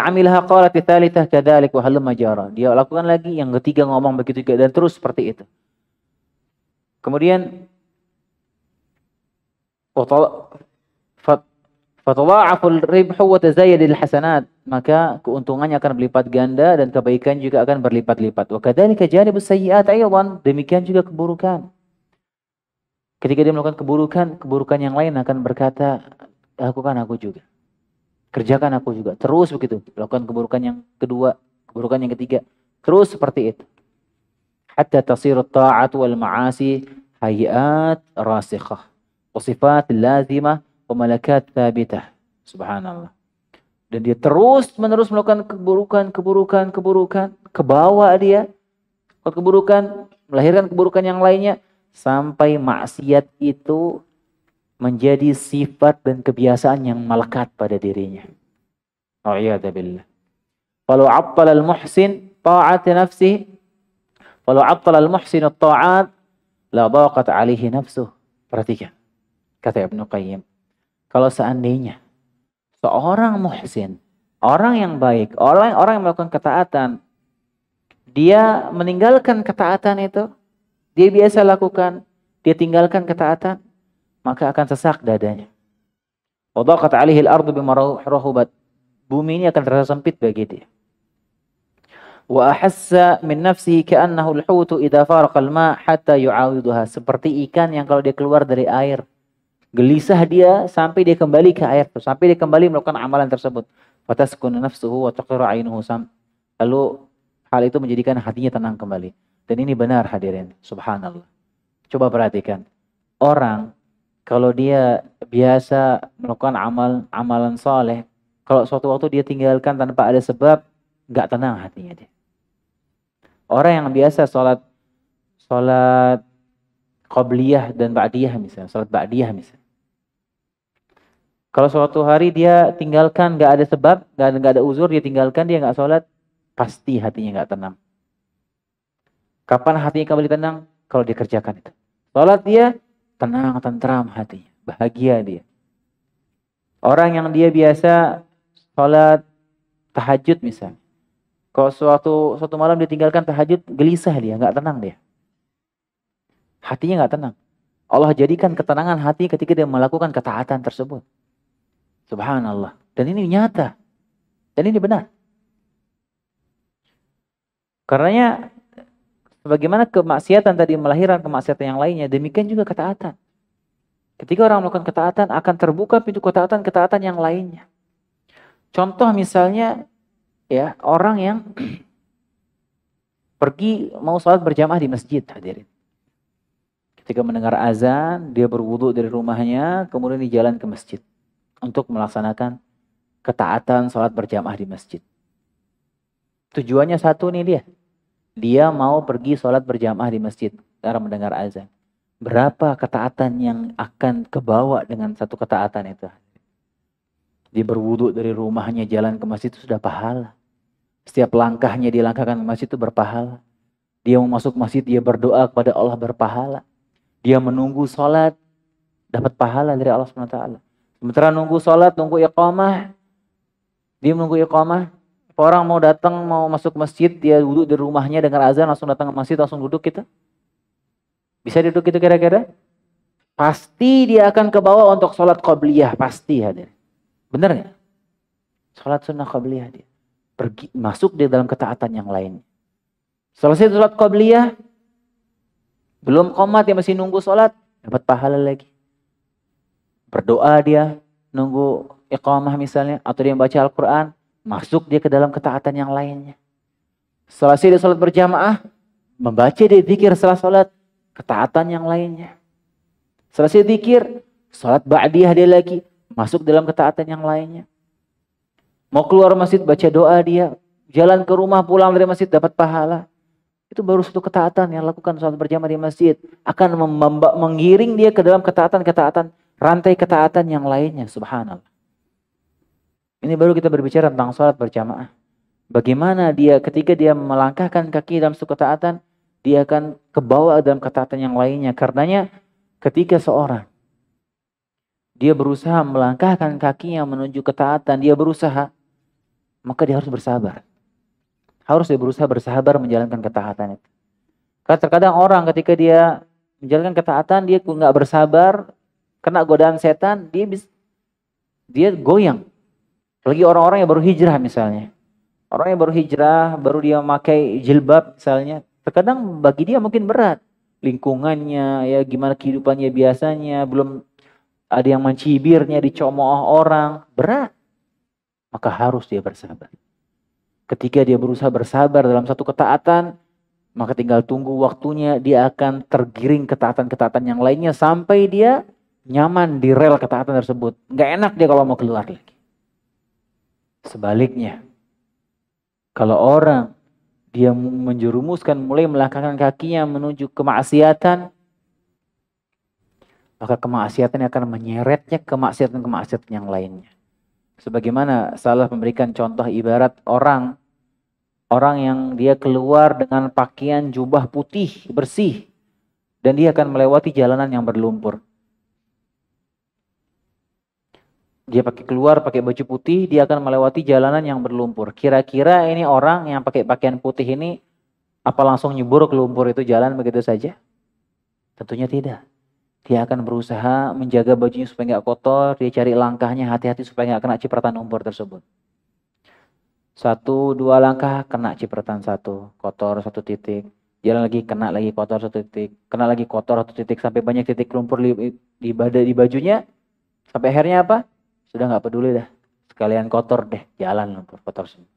Speaker 1: amilaha qalat tsalitsah kadzalik wa halumma jara. Dia lakukan lagi, yang ketiga ngomong begitu juga, dan terus seperti itu. Kemudian fatadha'aful ribhu wa tazayyadil hasanat, maka keuntungannya akan berlipat ganda dan kebaikan juga akan berlipat-lipat. Wa kadzalika janibus sayyi'at aydan, demikian juga keburukan. Ketika dia melakukan keburukan yang lain akan berkata, lakukan aku juga. Kerjakan aku juga. Terus begitu. Lakukan keburukan yang kedua, keburukan yang ketiga. Terus seperti itu. Hatta tasiru ta'atu wal ma'asi hayat rasikhah. Wa sifat lazimah wa malakat thabitah. Subhanallah. Dan dia terus menerus melakukan keburukan. Kebawa dia. Keburukan. Melahirkan keburukan yang lainnya. Sampai maksiat itu menjadi sifat dan kebiasaan yang melekat pada dirinya. Wa'iyadzabillah. Walau 'attala al-muhsin ta'at nafsihi, walau 'attala al-muhsin at-ta'at la daqat 'alaihi nafsuh. Perhatikan kata Ibnu Qayyim. Kalau seandainya seorang muhsin, orang yang baik, orang yang melakukan ketaatan, dia meninggalkan ketaatan itu, dia biasa lakukan, dia tinggalkan ketaatan, maka akan sesak dadanya. Wadaqat 'alaihi al-ardu bima rahubat. Bumi ini akan terasa sempit bagi dia. Wa ahassa min nafsihi ka'annahu al-hutu idza faraqa al-ma' hatta yu'awiduha. Seperti ikan yang kalau dia keluar dari air, gelisah dia sampai dia kembali ke air, sampai dia kembali melakukan amalan tersebut. Fataskunu nafsuhu wa taqirru 'ainuhu. Lalu hal itu menjadikan hatinya tenang kembali. Dan ini benar hadirin, subhanallah. Coba perhatikan. Orang kalau dia biasa melakukan amalan soleh, kalau suatu waktu dia tinggalkan tanpa ada sebab, nggak tenang hatinya dia. Orang yang biasa sholat qabliyah dan ba'diyah misalnya, sholat ba'diyah misalnya. Kalau suatu hari dia tinggalkan, nggak ada sebab, nggak ada uzur, dia tinggalkan, dia nggak sholat, pasti hatinya nggak tenang. Kapan hatinya kembali tenang? Kalau dikerjakan itu. Sholat dia tenang, tentram hatinya, bahagia dia. Orang yang dia biasa sholat tahajud misalnya, kalau suatu malam ditinggalkan tahajud, gelisah dia, nggak tenang dia. Hatinya nggak tenang. Allah jadikan ketenangan hati ketika dia melakukan ketaatan tersebut. Subhanallah. Dan ini nyata. Dan ini benar. Karenanya, sebagaimana kemaksiatan tadi melahirkan kemaksiatan yang lainnya, demikian juga ketaatan. Ketika orang melakukan ketaatan, akan terbuka pintu ketaatan yang lainnya. Contoh misalnya, ya, orang yang pergi mau sholat berjamaah di masjid, hadirin. Ketika mendengar azan, dia berwudu dari rumahnya, kemudian di jalan ke masjid untuk melaksanakan ketaatan sholat berjamaah di masjid. Tujuannya satu nih dia. Dia mau pergi sholat berjamaah di masjid karena mendengar azan. Berapa ketaatan yang akan kebawa dengan satu ketaatan itu? Dia berwudu dari rumahnya, jalan ke masjid itu sudah pahala. Setiap langkahnya dia langkahkan ke masjid itu berpahala. Dia mau masuk masjid, dia berdoa kepada Allah berpahala. Dia menunggu sholat, dapat pahala dari Allah SWT. Sementara nunggu sholat, nunggu iqamah, dia menunggu iqamah. Orang mau datang, mau masuk masjid, dia duduk di rumahnya dengar azan, langsung datang ke masjid, langsung duduk kita. Bisa duduk itu kira-kira? Pasti dia akan ke bawah untuk sholat qabliyah, pasti hadir. Benar nggak? Sholat sunnah qabliyah dia. Pergi, masuk di dalam ketaatan yang lain. Selesai sholat qabliyah, belum qomat, dia masih nunggu sholat, dapat pahala lagi. Berdoa dia, nunggu iqamah misalnya, atau dia membaca Al-Quran, masuk dia ke dalam ketaatan yang lainnya. Selesai dia sholat berjamaah, membaca dia zikir setelah sholat, ketaatan yang lainnya. Selesai zikir, sholat ba'diyah dia lagi, masuk dalam ketaatan yang lainnya. Mau keluar masjid, baca doa dia, jalan ke rumah, pulang dari masjid, dapat pahala. Itu baru satu ketaatan yang lakukan sholat berjamaah di masjid. Akan menggiring dia ke dalam ketaatan-ketaatan, rantai ketaatan yang lainnya, subhanallah. Ini baru kita berbicara tentang sholat berjamaah. Bagaimana dia ketika dia melangkahkan kaki dalam suatu ketaatan, dia akan kebawa dalam ketaatan yang lainnya. Karenanya ketika seorang dia berusaha melangkahkan kakinya menuju ketaatan, dia berusaha, maka dia harus bersabar. Harus dia berusaha bersabar menjalankan ketaatan itu. Karena terkadang orang ketika dia menjalankan ketaatan, dia nggak bersabar, kena godaan setan, dia goyang. Apalagi orang-orang yang baru hijrah misalnya. Orang yang baru hijrah, baru dia memakai jilbab misalnya, terkadang bagi dia mungkin berat. Lingkungannya, ya gimana kehidupannya biasanya, belum ada yang mencibirnya, dicemooh orang, berat. Maka harus dia bersabar. Ketika dia berusaha bersabar dalam satu ketaatan, maka tinggal tunggu waktunya, dia akan tergiring ketaatan-ketaatan yang lainnya sampai dia nyaman di rel ketaatan tersebut. Nggak enak dia kalau mau keluar lagi. Sebaliknya, kalau orang dia menjerumuskan, mulai melangkahkan kakinya menuju kemaksiatan, maka kemaksiatan akan menyeretnya kemaksiatan-kemaksiatan yang lainnya. Sebagaimana salah memberikan contoh ibarat orang yang dia keluar dengan pakaian jubah putih bersih dan dia akan melewati jalanan yang berlumpur. Dia keluar pakai baju putih, dia akan melewati jalanan yang berlumpur. Kira-kira ini orang yang pakai pakaian putih ini apa langsung nyebur ke lumpur itu jalan begitu saja? Tentunya tidak. Dia akan berusaha menjaga bajunya supaya nggak kotor, dia cari langkahnya hati-hati supaya nggak kena cipratan lumpur tersebut. 1-2 langkah kena cipratan 1, kotor 1 titik. Jalan lagi kena lagi kotor 1 titik, kena lagi kotor 1 titik sampai banyak titik lumpur di bajunya. Sampai akhirnya apa? Sudah nggak peduli dah. Sekalian kotor deh, jalan lumpur kotor semua.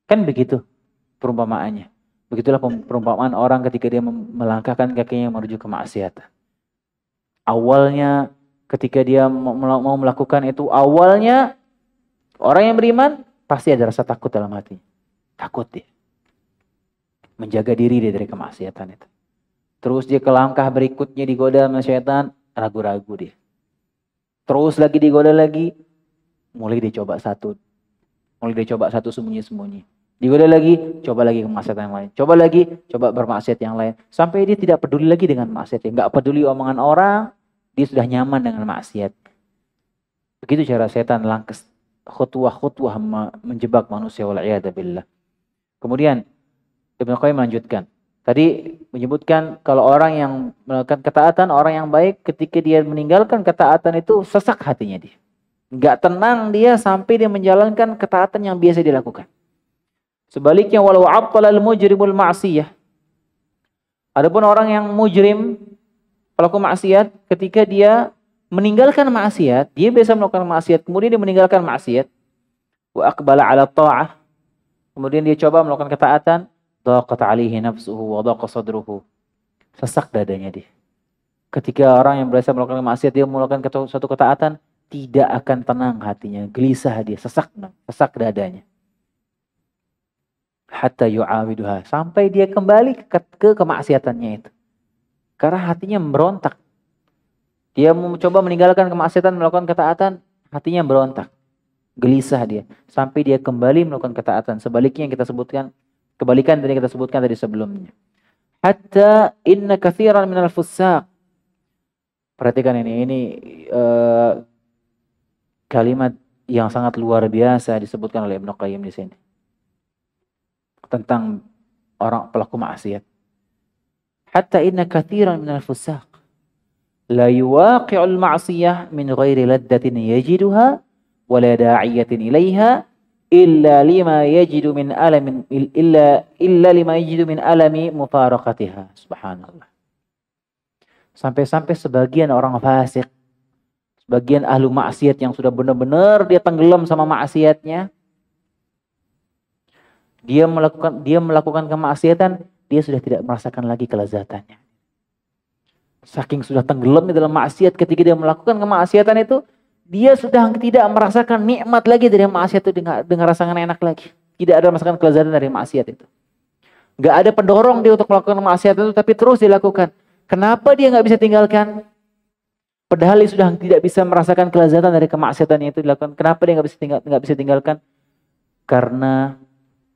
Speaker 1: Kan begitu perumpamaannya. Begitulah perumpamaan orang ketika dia melangkahkan kakinya menuju kemaksiatan. Awalnya ketika dia mau melakukan itu, awalnya orang yang beriman pasti ada rasa takut dalam hati. Takut dia. Menjaga diri dia dari kemaksiatan itu. Terus dia ke langkah berikutnya digoda sama syaitan, ragu-ragu dia. Terus lagi digoda lagi, mulai dia coba satu. Mulai dia coba satu sembunyi-sembunyi. Digoda lagi, coba lagi kemaksiatan yang lain. Coba lagi, coba bermaksiat yang lain. Sampai dia tidak peduli lagi dengan maksiat. Nggak peduli omongan orang, dia sudah nyaman dengan maksiat. Begitu cara setan langkes, khutwah-khutwah menjebak manusia wal'iyadzubillah. Kemudian Ibnu Qayyim melanjutkan. Tadi menyebutkan kalau orang yang melakukan ketaatan, orang yang baik ketika dia meninggalkan ketaatan itu sesak hatinya dia. Nggak tenang dia sampai dia menjalankan ketaatan yang biasa dilakukan. Sebaliknya walau abtalal mujrimul ma'siyah. Adapun orang yang mujrim, pelaku maksiat, ketika dia meninggalkan maksiat, dia biasa melakukan maksiat, kemudian dia meninggalkan maksiat, wa aqbala ala ta'ah, kemudian dia coba melakukan ketaatan, daqat alaihi nafsuhu wa daqa sadruhu. Sesak dadanya dia. Ketika orang yang biasa melakukan maksiat, dia melakukan suatu ketaatan, tidak akan tenang hatinya, gelisah dia, sesak dadanya. Hatta yu'awiduha, sampai dia kembali ke kemaksiatannya itu. Karena hatinya memberontak. Dia mencoba meninggalkan kemaksiatan, melakukan ketaatan, hatinya berontak. Gelisah dia. Sampai dia kembali melakukan ketaatan. Sebaliknya yang kita sebutkan, kebalikan dari yang kita sebutkan tadi sebelumnya. Hatta inna katsiran minal fussaq. Perhatikan ini kalimat yang sangat luar biasa disebutkan oleh Ibnu Qayyim di sini. Tentang orang pelaku maksiat. Hatta inna katsiran minal fussaq la yuwaqi'ul ma'siyah min ghairi laddatin yajiduha wa la da'iyatin ilaiha illa lima yajidu min alami mufaraqatiha. Subhanallah. Sampai-sampai sebagian orang fasik, sebagian ahlu maksiat yang sudah benar-benar dia tenggelam sama maksiatnya, dia melakukan kemaksiatan, dia sudah tidak merasakan lagi kelezatannya. Saking sudah tenggelam di dalam maksiat, ketika dia melakukan kemaksiatan itu, dia sudah tidak merasakan nikmat lagi dari maksiat itu dengan rasakan enak lagi. Tidak ada merasakan kelezatan dari maksiat itu. Gak ada pendorong dia untuk melakukan maksiat itu, tapi terus dilakukan. Kenapa dia nggak bisa tinggalkan? Padahal dia sudah tidak bisa merasakan kelezatan dari kemaksiatan itu dilakukan. Kenapa dia nggak bisa tinggalkan? Karena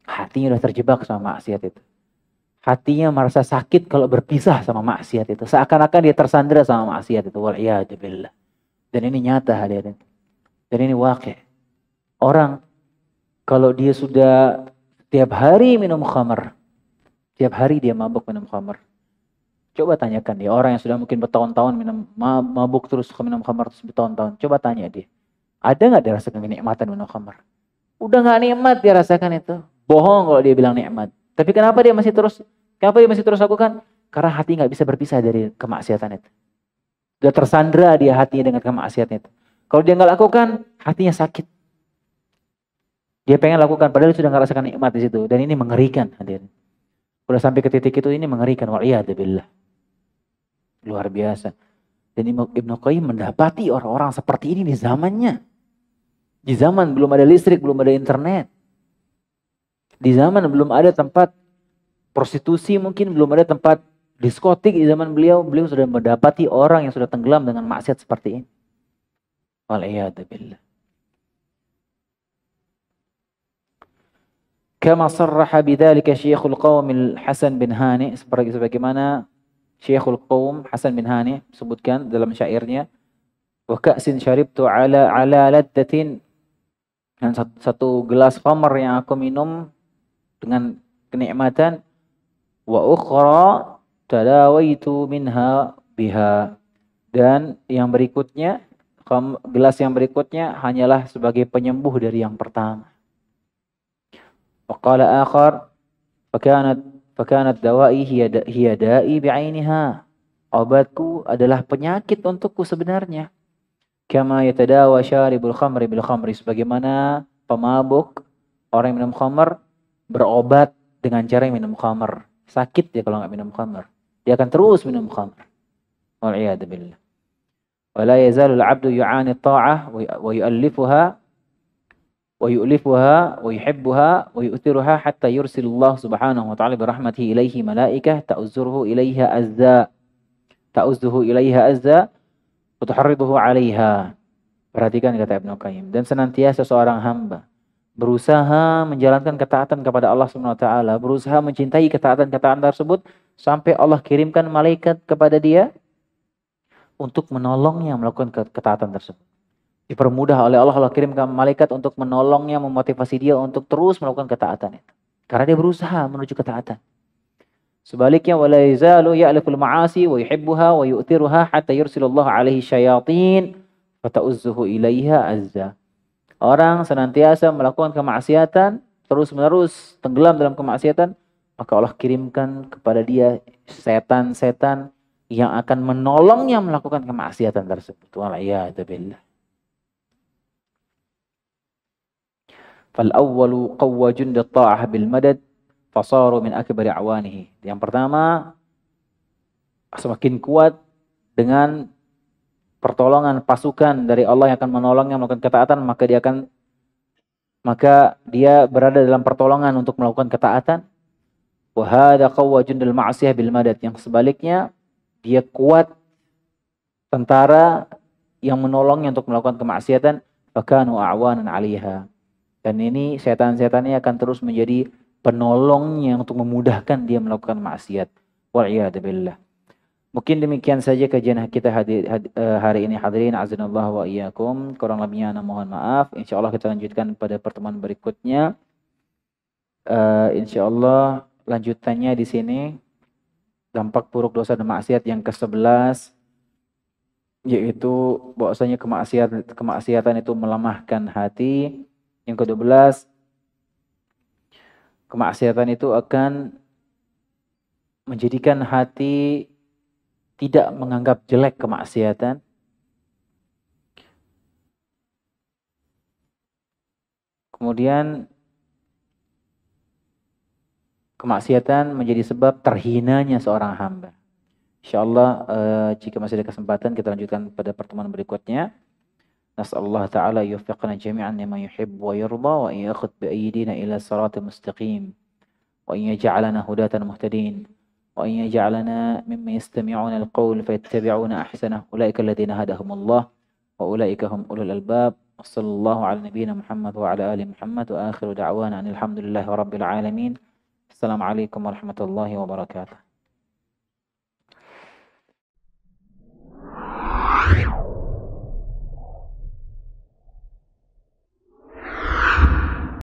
Speaker 1: hatinya sudah terjebak sama maksiat itu. Hatinya merasa sakit kalau berpisah sama maksiat itu. Seakan-akan dia tersandera sama maksiat itu. Wal'iyadzubillah. Dan ini nyata hadirin. Dan ini waqi'. Orang kalau dia sudah tiap hari minum khamar. Tiap hari dia mabuk minum khamar. Coba tanyakan dia. Orang yang sudah mungkin bertahun-tahun minum mabuk terus minum khamar terus bertahun-tahun. Coba tanya dia. Ada nggak dia rasakan kenikmatan minum khamar? Udah nggak nikmat dia rasakan itu. Bohong kalau dia bilang nikmat. Tapi kenapa dia masih terus lakukan? Karena hati nggak bisa berpisah dari kemaksiatan itu. Sudah tersandra dia hatinya dengan kemaksiatan itu. Kalau dia nggak lakukan, hatinya sakit. Dia pengen lakukan, padahal sudah nggak rasakan nikmat di situ. Dan ini mengerikan hadirin. Udah sampai ke titik itu, ini mengerikan. Wa'iyadzubillah. Luar biasa. Dan Ibnu Qayyim mendapati orang-orang seperti ini di zamannya. Di zaman belum ada listrik, belum ada internet. Di zaman belum ada tempat prostitusi, mungkin belum ada tempat diskotik. Di zaman beliau sudah mendapati orang yang sudah tenggelam dengan maksiat seperti ini. Wal'iyadzubillah. Kama sarraha bidzalika Syekhul Qaum Hasan bin Hani, sebagaimana Syekhul Qaum Hasan bin Hani sebutkan dalam syairnya, Wa ka'sin syaribtu ala laddatin, dan satu gelas khamar yang aku minum dengan kenikmatan. Wa ukhra tadawaitu minha biha, dan yang berikutnya, gelas yang berikutnya hanyalah sebagai penyembuh dari yang pertama. Wa qala akhar fakanat dawa'i hiya da'i bi'ainiha, obatku adalah penyakit untukku sebenarnya. Kama yatadawa syaribul khamri bil khamri, sebagaimana pemabuk, orang yang minum khamr, berobat dengan cara minum khamr. Sakit dia kalau nggak minum khamr. Dia akan terus minum khamr. Wal'iyadu billah. Wala yazalul abdu yu'ani ta'ah wa yu'allifuha wa yu'lifuha wa yuhibbuha wa yu'tiruha hatta yursilullah subhanahu wa ta'ala birahmatihi ilaihi malaikah ta'uzzuhu ilaiha azza tuharriduhu 'alaiha. Perhatikan kata Ibnu Qayyim, dan senantiasa seorang hamba berusaha menjalankan ketaatan kepada Allah Subhanahu wa taala, berusaha mencintai ketaatan-ketaatan tersebut sampai Allah kirimkan malaikat kepada dia untuk menolongnya melakukan ketaatan tersebut. Dipermudah oleh Allah, Allah kirimkan malaikat untuk menolongnya, memotivasi dia untuk terus melakukan ketaatan itu. Karena dia berusaha menuju ketaatan. Sebaliknya, wala yazalu ya'liful ma'asi wa yuhibbuha wa yu'tiruha hatta yursilullah alaihi syayatin fata'uzzuhu ilaiha azza. Orang senantiasa melakukan kemaksiatan, terus-menerus tenggelam dalam kemaksiatan, maka Allah kirimkan kepada dia setan-setan yang akan menolongnya melakukan kemaksiatan tersebut. Wal'iyadu billah. Fal awwalu qawwa jundat ta'ah bil madad fasaru min akbari awanihi. Yang pertama, semakin kuat dengan pertolongan pasukan dari Allah yang akan menolongnya melakukan ketaatan, maka dia berada dalam pertolongan untuk melakukan ketaatan. Wa hadza qawwa jundul ma'siyah bil madad. Yang sebaliknya, dia kuat tentara yang menolongnya untuk melakukan kemaksiatan, fakanu a'wanan 'alaiha. Dan ini setan-setannya akan terus menjadi penolongnya untuk memudahkan dia melakukan maksiat. Wal'iyadu billah. Mungkin demikian saja kajian kita hari ini, hadirin azanallah wa iyyakum. Kurang lebihnya mohon maaf. Insyaallah kita lanjutkan pada pertemuan berikutnya. Insyaallah lanjutannya di sini dampak buruk dosa dan maksiat yang ke-11, yaitu bahwasanya kemaksiatan itu melemahkan hati. Yang ke-12, kemaksiatan itu akan menjadikan hati tidak menganggap jelek kemaksiatan. Kemudian kemaksiatan menjadi sebab terhinanya seorang hamba. Insyaallah jika masih ada kesempatan kita lanjutkan pada pertemuan berikutnya. Nas'alullah ta'ala yuwaffiqna jami'an lima yuhibbu wa yarda wa yakhud bi aydina ila siratal mustaqim wa yaj'alana hudatan muhtadin wa yaj'alana mimman yastami'una al-qawl fayattabi'una ahsanah. Ulaika alladhina hadahumullah wa ulaika hum ulul albab. Wassallallahu ala nabiyyina Muhammad wa ala ali Muhammad wa akhiru da'wana alhamdulillahi rabbil alamin. Assalamualaikum warahmatullahi wabarakatuh.